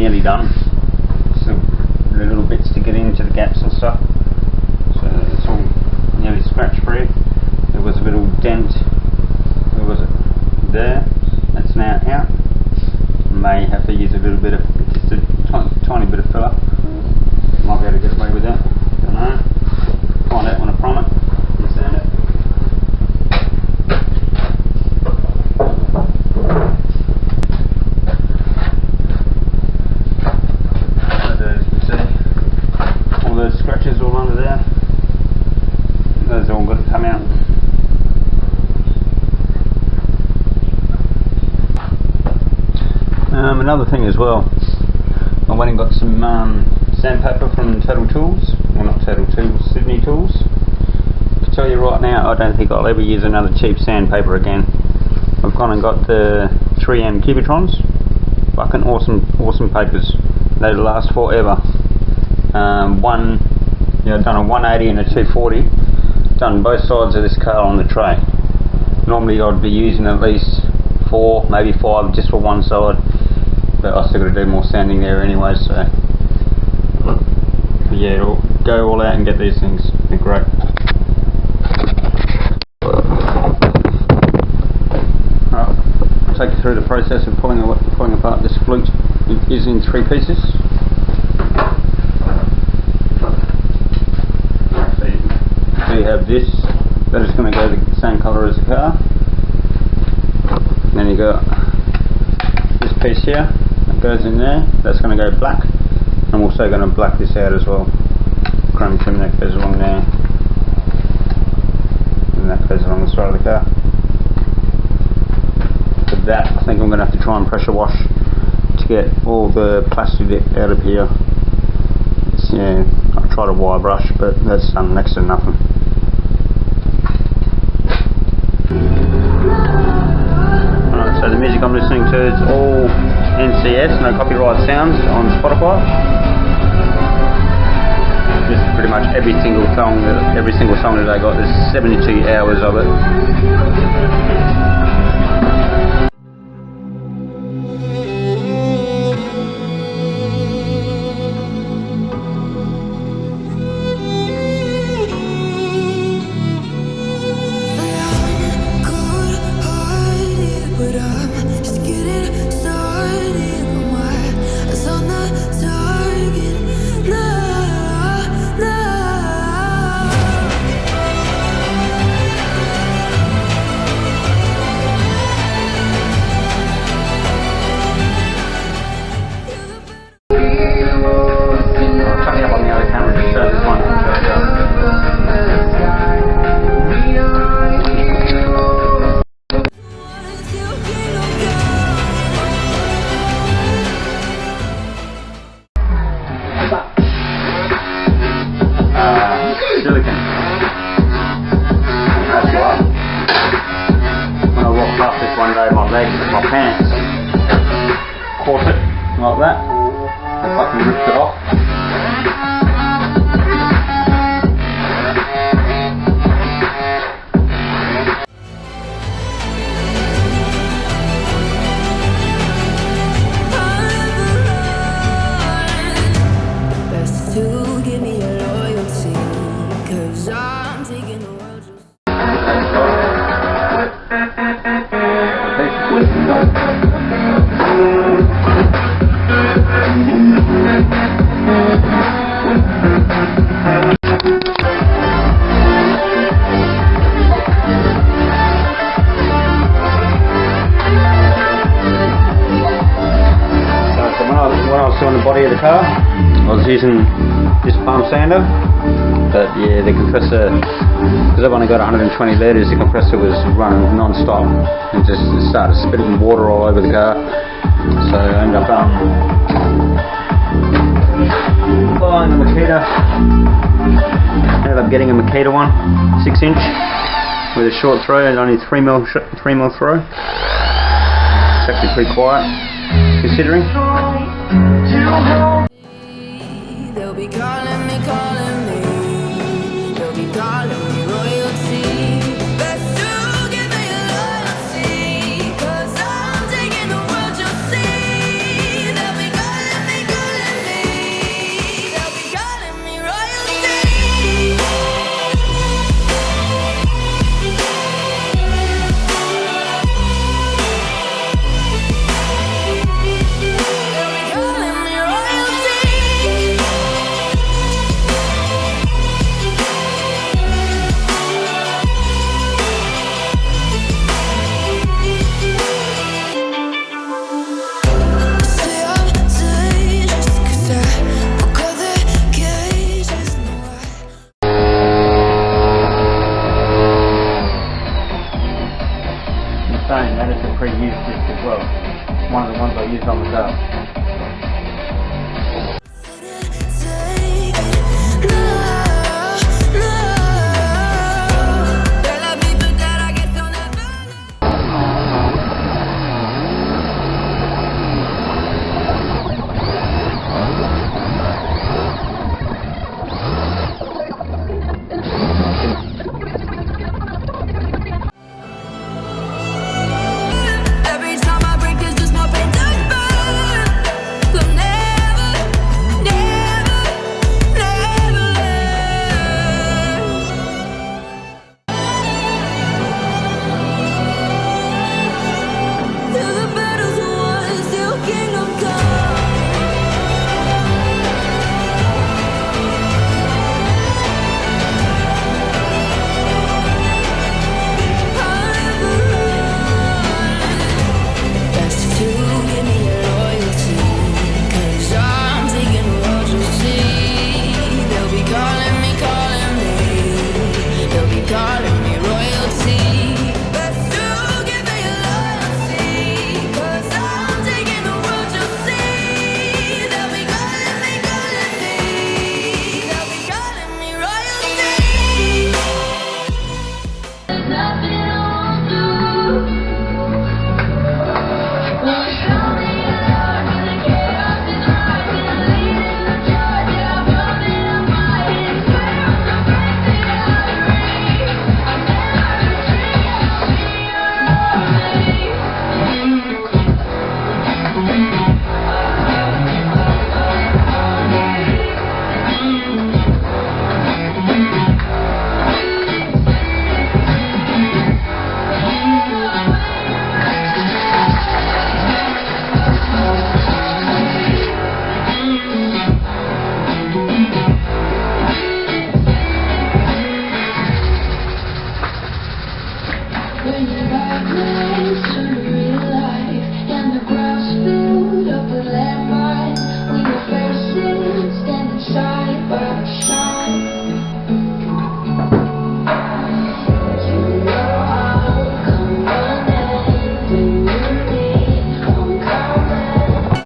nearly done. So the little bits to get into the gaps and stuff. So it's all nearly scratch free. There was a little dent. Where was it? There. That's now out. May have to use a little bit of, just a tiny bit of filler. Might be able to get away with that. Don't know. Find out when I prime it and sand it. As you can see, all those scratches all under there. Those are all got to come out. Another thing as well, I went and got some sandpaper from Total Tools, well not Total Tools, Sydney Tools. I can tell you right now, I don't think I'll ever use another cheap sandpaper again. I've gone and got the 3M Cubitrons, fucking awesome papers. They last forever. I've done a 180 and a 240, done both sides of this car on the tray. Normally I'd be using at least 4, maybe 5 just for one side. But I still got to do more sanding there anyway, so yeah, go all out and get these things. They're great. Right, I'll take you through the process of pulling apart this flute. It is in 3 pieces. So you have this, that is going to go the same colour as the car. And then you got this piece here. Goes in there, that's going to go black. I'm also going to black this out as well. Chrome trim that goes along there, and that goes along the side of the car. For that, I think I'm going to have to try and pressure wash to get all the plastic out of here. Yeah, I've tried a wire brush, but that's done next to nothing. Alright, so the music I'm listening to is all NCS, no copyright sounds, on Spotify. Just pretty much every single song that I got, there's 72 hours of it. Silicon. That's right. When I walked past this one day, my legs and my pants caught it like that. I fucking ripped it off. On the body of the car, I was using this palm sander, but yeah, the compressor, because I've only got 120 litres, the compressor was running non-stop and just started spitting water all over the car. So I ended up buying a Makita. Ended up getting a Makita one, 6-inch with a short throw, and only 3mm throw. It's actually pretty quiet considering. They'll be calling me, they'll be calling me royalty. Best to give me loyalty, 'cause I'm taking the world, you'll see. They'll be calling me your thumbs up. When you're back